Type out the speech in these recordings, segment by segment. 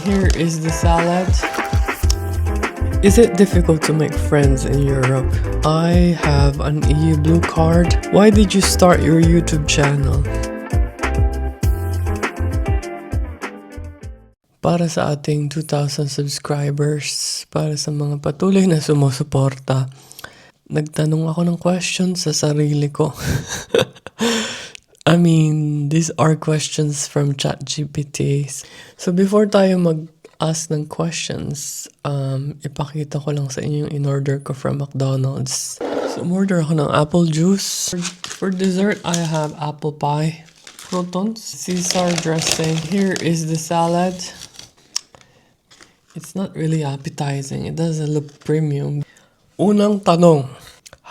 Here is the salad. Is it difficult to make friends in Europe? I have an EU Blue Card. Why did you start your YouTube channel? Para sa ating 2,000 subscribers, para sa mga patuloy na sumusuporta, nagtanong ako ng questions sa sarili ko. I mean, these are questions from ChatGPT. So before tayo mag-ask ng questions, ipakita ko lang sa inyo yung in-order ko from McDonald's. So umorder ako ng apple juice. For dessert, I have apple pie, croutons, Caesar dressing. Here is the salad. It's not really appetizing. It doesn't look premium. Unang tanong,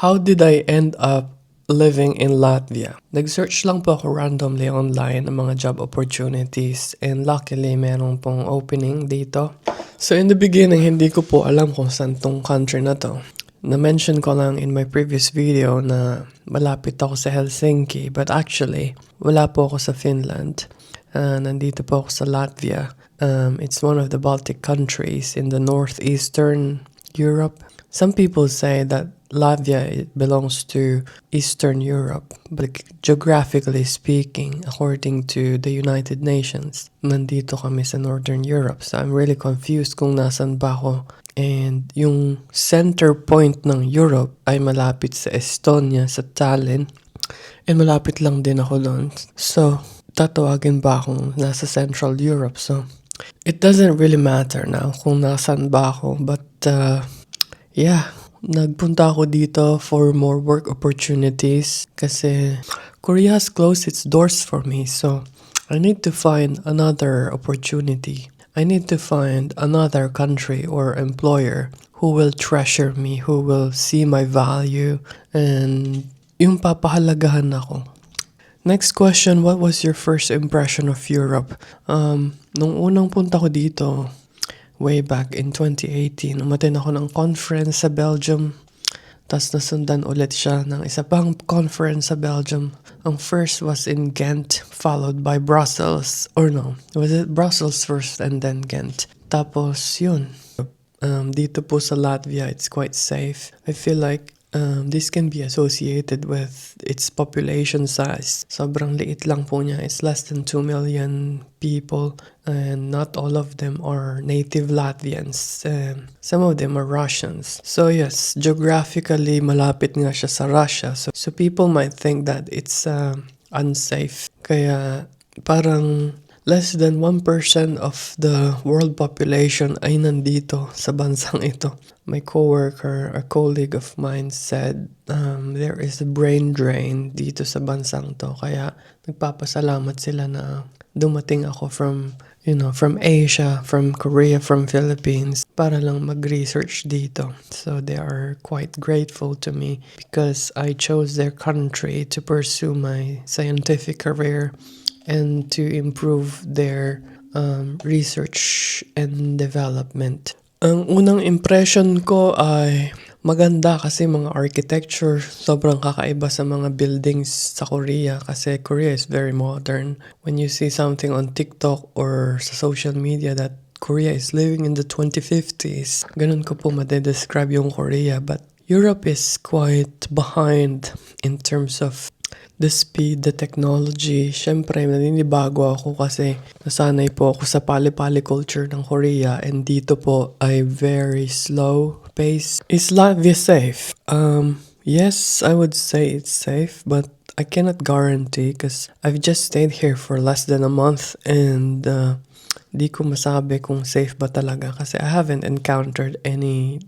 how did I end up living in Latvia? Nag-search lang po ako randomly online ng mga job opportunities and luckily meron pong opening dito. So in the beginning, hindi ko po alam kung saan tong country na to. Na-mention ko lang in my previous video na malapit ako sa Helsinki, but actually, wala po ako sa Finland. Nandito po ako sa Latvia. It's one of the Baltic countries in the northeastern Europe. Some people say that Latvia belongs to Eastern Europe, but geographically speaking, according to the United Nations, nandito kami sa Northern Europe. So I'm really confused kung nasan ba ako. And yung center point ng Europe ay malapit sa Estonia, sa Tallinn. And malapit lang din ako doon. So, tatawagin ba akong nasa Central Europe? So, it doesn't really matter now kung nasan ba ako. But, yeah, nagpunta ako dito for more work opportunities kasi Korea has closed its doors for me. So, I need to find another opportunity. I need to find another country or employer who will treasure me, who will see my value, and yung papahalagahan ako. Next question, what was your first impression of Europe? Nung unang punta ko dito, way back in 2018, umattend ako ng conference sa Belgium. Tapos nasundan ulit siya ng isa pang conference sa Belgium. Ang first was in Ghent, followed by Brussels. Or no, was it Brussels first and then Ghent? Tapos yun. Dito po sa Latvia, it's quite safe. I feel like this can be associated with its population size. Sobrang liit lang po niya. It's less than 2 million people and not all of them are native Latvians. Some of them are Russians. So yes, geographically malapit nga siya sa Russia. So people might think that it's unsafe. Kaya parang less than 1% of the world population ay nandito sa bansang ito. My coworker, a colleague of mine said there is a brain drain dito sa bansang to. Kaya nagpapasalamat sila na dumating ako from Asia, from Korea, from Philippines para lang mag-research dito. So they are quite grateful to me because I chose their country to pursue my scientific career and to improve their research and development. Ang unang impression ko ay maganda kasi mga architecture, sobrang kakaiba sa mga buildings sa Korea kasi Korea is very modern. When you see something on TikTok or sa social media that Korea is living in the 2050s, ganun ko po madedescribe yung Korea. But Europe is quite behind in terms of the speed, the technology. Siyempre, naninibago ako kasi nasanay po ako sa pali-pali culture ng Korea and dito po ay very slow pace. Is Latvia safe? Yes, I would say it's safe, but I cannot guarantee because I've just stayed here for less than a month and di ko masabi kung safe ba talaga kasi I haven't encountered any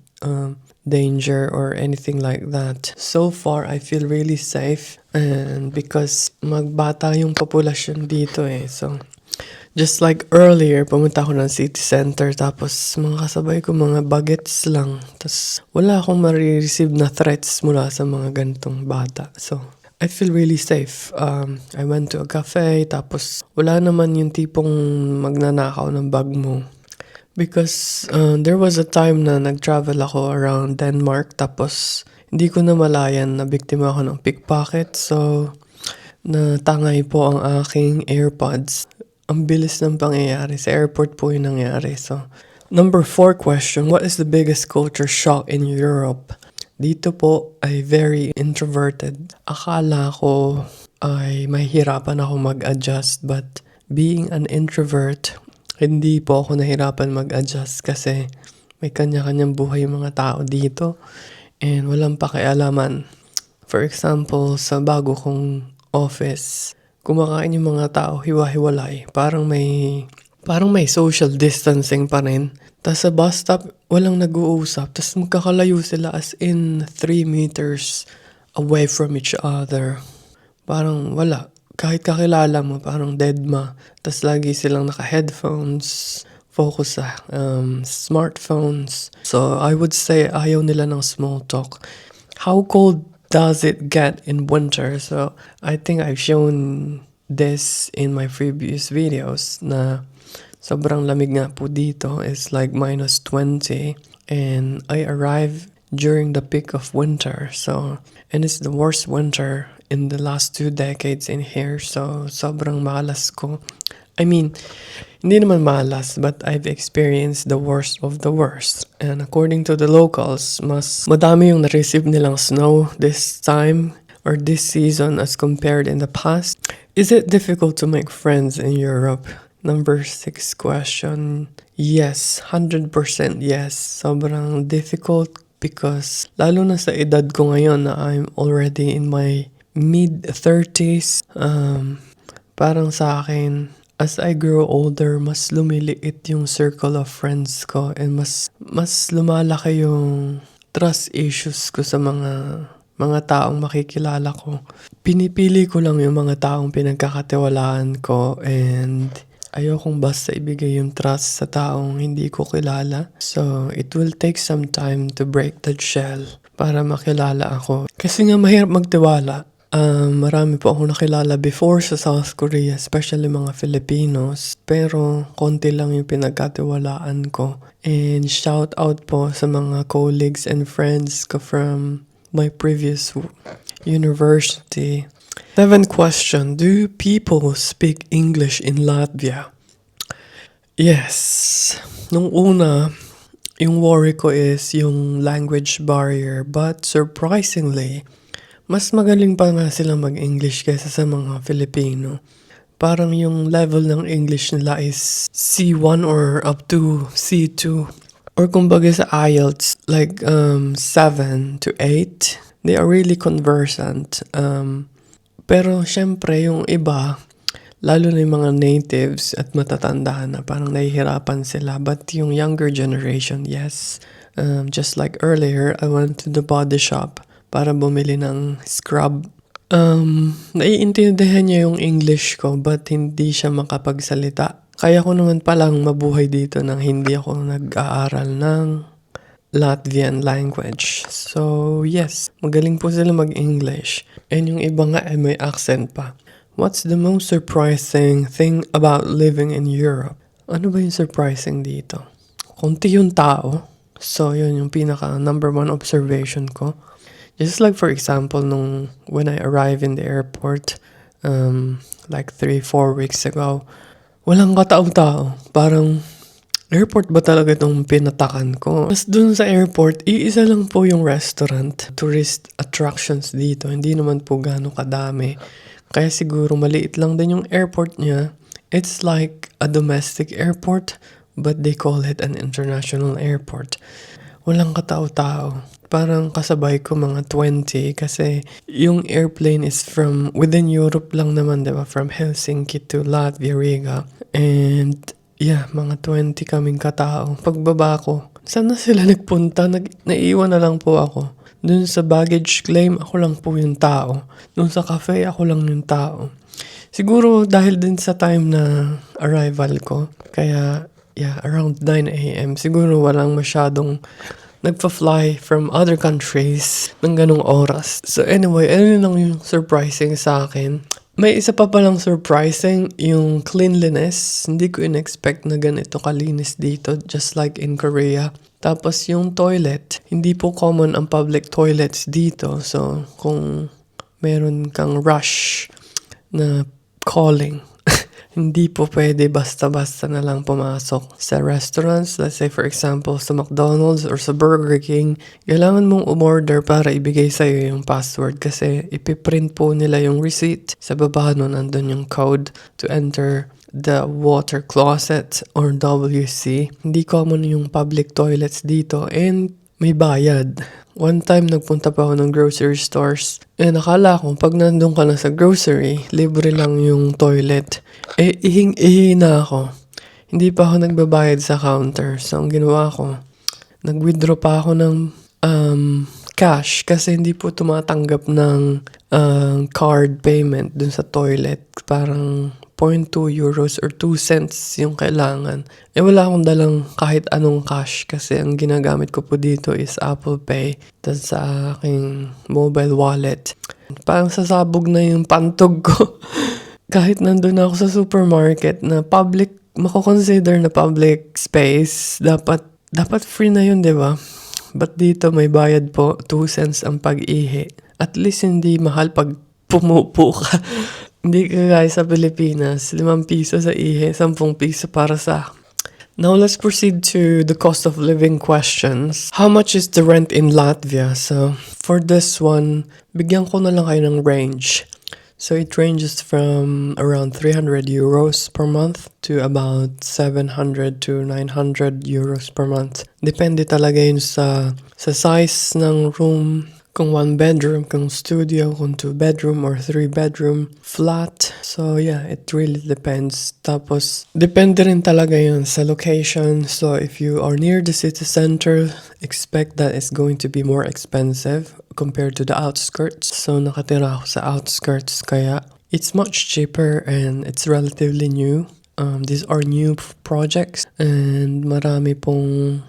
danger or anything like that. So far, I feel really safe and because magbata yung populasyon dito so just like earlier, pumunta ako ng city center tapos mga kasabay ko mga bagets lang. Tapos wala akong marireceive na threats mula sa mga ganitong bata. So, I feel really safe. I went to a cafe tapos wala naman yung tipong magnanakaw ng bag mo. Because there was a time na nag-travel ako around Denmark tapos hindi ko na malayan na biktima ako ng pickpocket. So, natangay po ang aking AirPods. ang bilis ng pangyayari. Sa airport po yung nangyari. So, number 4 question, what is the biggest culture shock in Europe? Dito po ay very introverted. Akala ko ay mahihirapan ako mag-adjust, but being an introvert, hindi po ako nahirapan mag-adjust kasi may kanya-kanyang buhay yung mga tao dito and walang pakialaman. For example, sa bago kong office, kumakain yung mga tao hiwa-hiwalay. Parang may social distancing pa rin. Tapos sa bus stop, walang nag-uusap. Tapos magkakalayo sila as in 3 meters away from each other. Parang wala. Kahit kakilala mo, parang deadma. Tapos lagi silang naka-headphones, focus sa smartphones. So I would say ayaw nila ng small talk. How cold does it get in winter? So I think I've shown this in my previous videos na sobrang lamig nga po dito. It's like -20 and I arrived during the peak of winter. So, and it's the worst winter in the last 2 decades in here. So sobrang malas ko. I mean, hindi naman malas, but I've experienced the worst of the worst. And according to the locals, mas madami yung na-receive nilang snow this time or this season as compared in the past. Is it difficult to make friends in Europe? Number 6 question. Yes, 100% yes. Sobrang difficult because lalo na sa edad ko ngayon na I'm already in my mid-30s, parang sa akin, as I grow older, mas lumiliit yung circle of friends ko and mas lumalaki yung trust issues ko sa mga taong makikilala ko. Pinipili ko lang yung mga taong pinagkakatiwalaan ko and ayokong basta ibigay yung trust sa taong hindi ko kilala. So, it will take some time to break that shell para makilala ako. Kasi nga mahirap magtiwala. Marami po akong nakilala before sa South Korea, especially mga Filipinos. Pero konti lang yung pinagkatiwalaan ko. And shout out po sa mga colleagues and friends ko from my previous university. 7th question, do people speak English in Latvia? Yes. Nung una, yung worry ko is yung language barrier. But surprisingly, mas magaling pa nga sila mag-English kaysa sa mga Filipino. Parang yung level ng English nila is C1 or up to C2. Or kumbaga sa IELTS, like 7 to 8. They are really conversant. Pero syempre yung iba, lalo na yung mga natives at matatanda na parang nahihirapan sila. But yung younger generation, yes. Just like earlier, I went to the body shop para bumili ng scrub. Naiintindihan niya yung English ko but hindi siya makapagsalita. Kaya ko naman palang mabuhay dito nang hindi ako nag-aaral ng Latvian language. So yes, magaling po sila mag-English. And yung iba nga ay may accent pa. What's the most surprising thing about living in Europe? Ano ba yung surprising dito? Konti yung tao. So yun yung pinaka number 1 observation ko. Just like for example, when I arrived in the airport, like 3-4 weeks ago, walang katao-tao. Parang, airport ba talaga itong pinatakan ko? Tapos dun sa airport, iisa lang po yung restaurant. Tourist attractions dito, hindi naman po gano'ng kadami. Kaya siguro maliit lang din yung airport niya. It's like a domestic airport, but they call it an international airport. Walang katao-tao. Parang kasabay ko mga 20 kasi yung airplane is from within Europe lang naman, diba? From Helsinki to Latvia, Riga. And yeah, mga 20 kaming katao. Pagbaba ko, saan na sila nagpunta? Naiiwan na lang po ako. Dun sa baggage claim, ako lang po yung tao. Dun sa cafe, ako lang yung tao. Siguro dahil din sa time na arrival ko, kaya yeah, around 9 a.m. siguro walang masyadong nagpa-fly from other countries ng ganong oras. So anyway, ano lang yung surprising sa akin. May isa pa palang surprising, yung cleanliness. Hindi ko in-expect na ganito kalinis dito, just like in Korea. Tapos yung toilet, hindi po common ang public toilets dito. So kung meron kang rush na calling, Hindi po pwede basta-basta na lang pumasok sa restaurants. Let's say for example, sa McDonald's or sa Burger King, kailangan mong umorder para ibigay sa'yo yung password kasi ipiprint po nila yung receipt. Sa baba nun, andun yung code to enter the water closet or WC. Hindi common yung public toilets dito and may bayad. One time, nagpunta pa ako ng grocery stores. Nakala ko, pag nandun ka na sa grocery, libre lang yung toilet. Ihing-ihi na ako. Hindi pa ako nagbabayad sa counter. So, ang ginawa ko, nag-withdraw pa ako ng cash kasi hindi po tumatanggap ng card payment dun sa toilet. Parang 0.2 euros or 2 cents yung kailangan. Wala akong dalang kahit anong cash kasi ang ginagamit ko po dito is Apple Pay. Tapos sa aking mobile wallet. Parang sasabog na yung pantog ko. Kahit nandun ako sa supermarket na public, mako-consider na public space, dapat free na yun, di ba? But dito may bayad po, 2 cents ang pag-ihi. At least hindi mahal pag pumupo ka. Hindi ka guys sa Pilipinas, 5 piso sa ihi, 10 piso para sa... Now let's proceed to the cost of living questions. How much is the rent in Latvia? So for this one, bigyan ko na lang kayo ng range. So it ranges from around 300 euros per month to about 700 to 900 euros per month. Depende talaga yun sa size ng room. Kung 1 bedroom, kung studio, kung 2 bedroom or 3 bedroom flat. So yeah, it really depends. Tapos, depende rin talaga yun sa location. So if you are near the city center, expect that it's going to be more expensive compared to the outskirts. So nakatira ako sa outskirts kaya it's much cheaper and it's relatively new. These are new projects and marami pong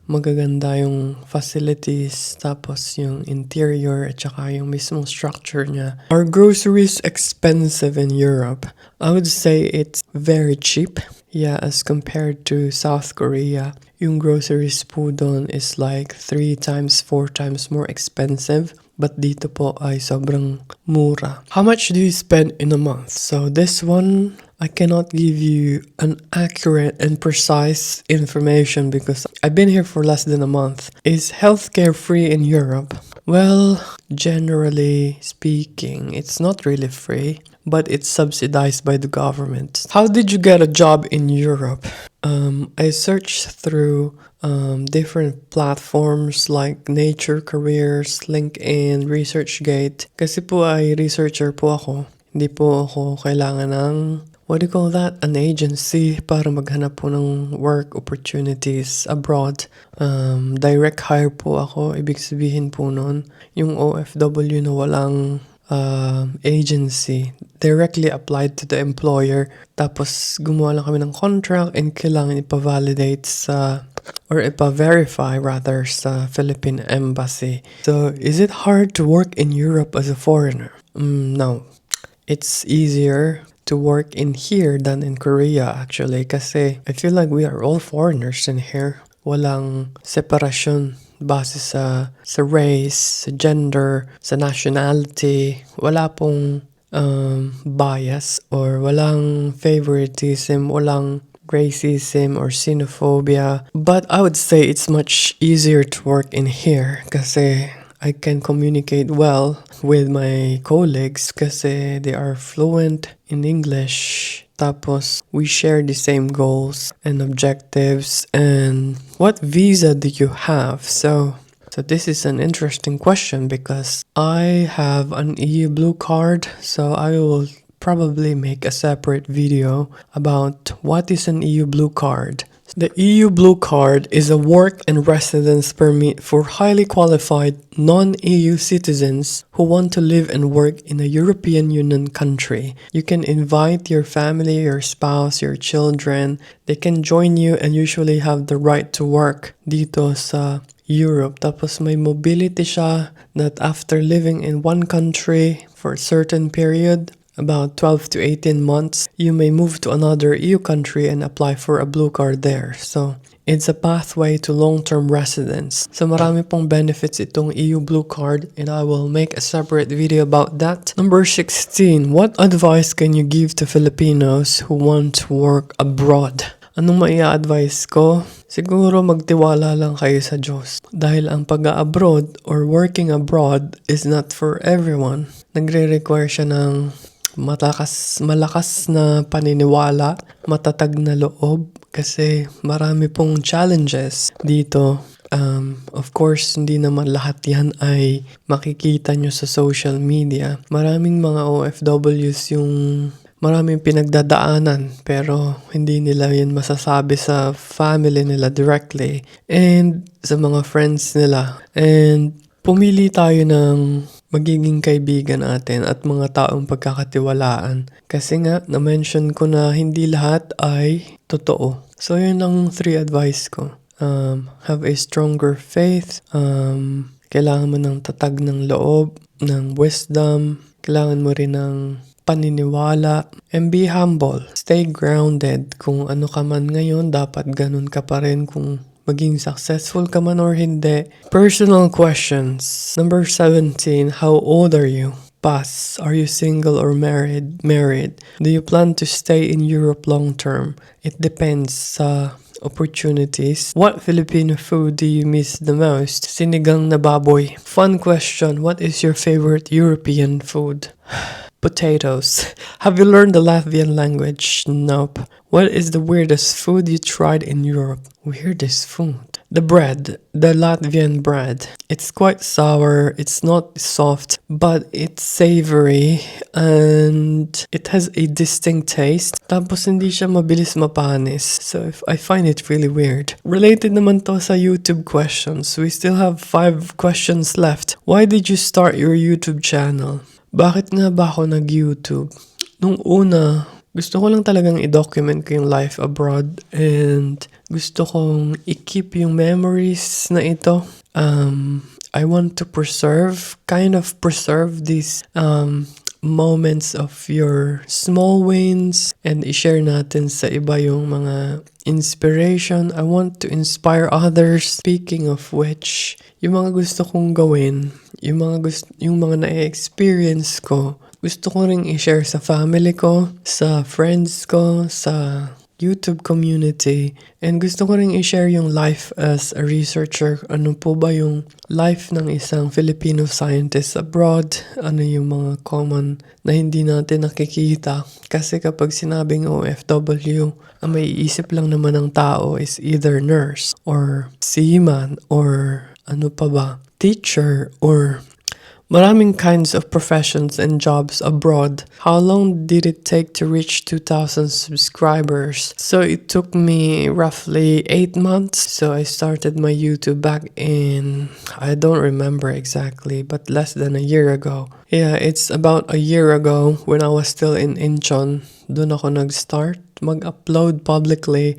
magaganda yung facilities, tapos yung interior, at saka yung mismong structure niya. Are groceries expensive in Europe? I would say it's very cheap. Yeah, as compared to South Korea, yung groceries po doon is like 3 times, 4 times more expensive. But dito po ay sobrang mura. How much do you spend in a month? So this one, I cannot give you an accurate and precise information because I've been here for less than a month. Is healthcare free in Europe? Well, generally speaking, it's not really free, but it's subsidized by the government. How did you get a job in Europe? I searched through different platforms like Nature Careers, LinkedIn, ResearchGate. Kasi po ay researcher po ako. Hindi po ako kailangan ng, what do you call that? An agency para maghanap po ng work opportunities abroad. Direct hire po ako. Ibig sabihin po nun, yung OFW na walang agency directly applied to the employer, tapos gumawa lang kami ng contract and kailangan ipa-validate sa or ipa-verify rather sa Philippine Embassy. So is it hard to work in Europe as a foreigner? No, it's easier to work in here than in Korea actually kasi I feel like we are all foreigners in here. Walang separasyon base sa race, sa gender, sa nationality. Wala pong bias or walang favoritism, walang racism or xenophobia. But I would say it's much easier to work in here kasi I can communicate well with my colleagues kasi they are fluent in English. Tapos, we share the same goals and objectives. And what visa do you have? So this is an interesting question because I have an EU Blue Card. So I will probably make a separate video about what is an EU Blue Card. The EU Blue Card is a work and residence permit for highly qualified non-EU citizens who want to live and work in a European Union country. You can invite your family, your spouse, your children. They can join you and usually have the right to work dito sa Europe. Tapos may mobility siya that after living in one country for a certain period, about 12 to 18 months, you may move to another EU country and apply for a blue card there. So It's a pathway to long-term residence. So marami pong benefits itong EU Blue Card and I will make a separate video about that. Number 16, what advice can you give to Filipinos who want to work abroad? Anong maia-advise ko? Siguro magtiwala lang kayo sa Diyos. Dahil ang pag-abroad or working abroad is not for everyone. Nagre-require siya ng malakas na paniniwala, matatag na loob kasi marami pong challenges dito. Of course, hindi naman lahat yan ay makikita nyo sa social media. Maraming mga OFWs yung maraming pinagdadaanan pero hindi nila yun masasabi sa family nila directly and sa mga friends nila. And pumili tayo ng magiging kaibigan natin at mga taong pagkakatiwalaan. Kasi nga, na-mention ko na hindi lahat ay totoo. So, yun ang 3 advice ko. Have a stronger faith. Kailangan mo ng tatag ng loob, ng wisdom. Kailangan mo rin ng paniniwala. And be humble. Stay grounded. Kung ano ka man ngayon, dapat ganun ka pa rin kung maging successful ka man or hindi. Personal questions. Number 17, how old are you? Pass. Are you single or married? Married. Do you plan to stay in Europe long term? It depends sa opportunities. What Filipino food do you miss the most? Sinigang na baboy. Fun question. What is your favorite European food? Potatoes. Have you learned the Latvian language? Nope. What is the weirdest food you tried in Europe? Weirdest food? The bread. The Latvian bread. It's quite sour. It's not soft, but it's savory and it has a distinct taste. Tapos hindi siya mabilis mapanis. So I find it really weird. Related naman to sa YouTube questions. We still have 5 questions left. Why did you start your YouTube channel? Bakit nga ba ako nag-YouTube? Nung una, gusto ko lang talagang i-document ko yung life abroad and gusto kong i-keep yung memories na ito. I want to preserve these moments of your small wins and i-share natin sa iba yung mga inspiration. I want to inspire others. Speaking of which, yung mga gusto kong gawin, yung mga na-experience ko, gusto ko ring i-share sa family ko, sa friends ko, sa YouTube community, and gusto ko ring i-share yung life as a researcher. Ano po ba yung life ng isang Filipino scientist abroad? Ano yung mga common na hindi natin nakikita? Kasi kapag sinabing OFW, ang may iisip lang naman ng tao is either nurse or seaman or ano pa ba? Teacher or maraming kinds of professions and jobs abroad. How long did it take to reach 2,000 subscribers? So it took me roughly 8 months. So I started my YouTube back in, I don't remember exactly, but less than a year ago. Yeah, it's about a year ago when I was still in Incheon. Doon ako nag-start mag-upload publicly.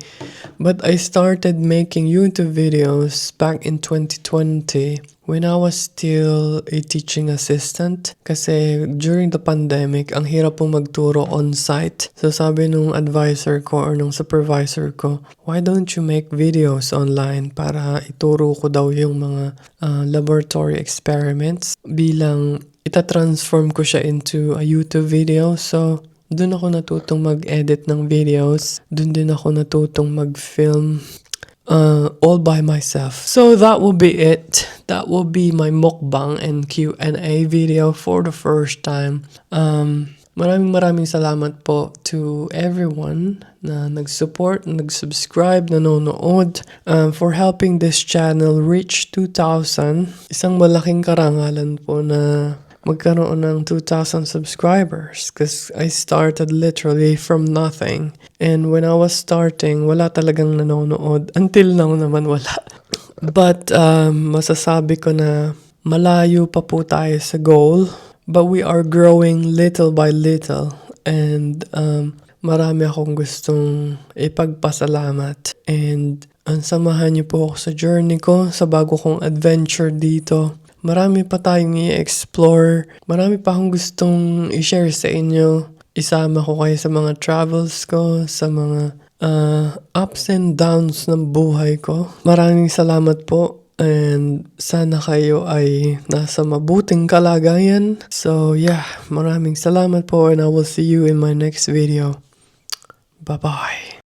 But I started making YouTube videos back in 2020 when I was still a teaching assistant. Kasi during the pandemic, ang hirap pong magturo on-site. So sabi nung advisor ko or nung supervisor ko, why don't you make videos online para ituro ko daw yung mga laboratory experiments bilang itatransform ko siya into a YouTube video. So doon ako natutong mag-edit ng videos. Doon din ako natutong mag-film all by myself. So that will be it. That will be my mukbang and Q&A video for the first time. Maraming salamat po to everyone na nag-support, nag-subscribe, nanonood, for helping this channel reach 2,000. Isang malaking karangalan po na magkaroon ng 2,000 subscribers because I started literally from nothing. And when I was starting, wala talagang nanonood. Until now naman wala. But masasabi ko na malayo pa po tayo sa goal. But we are growing little by little. And marami akong gustong ipagpasalamat. And samahan niyo po ako sa journey ko, sa bago kong adventure dito. Marami pa tayong i-explore. Marami pa akong gustong i-share sa inyo. Isama ko kayo sa mga travels ko, sa mga ups and downs ng buhay ko. Maraming salamat po. And sana kayo ay nasa mabuting kalagayan. So yeah, maraming salamat po and I will see you in my next video. Bye-bye.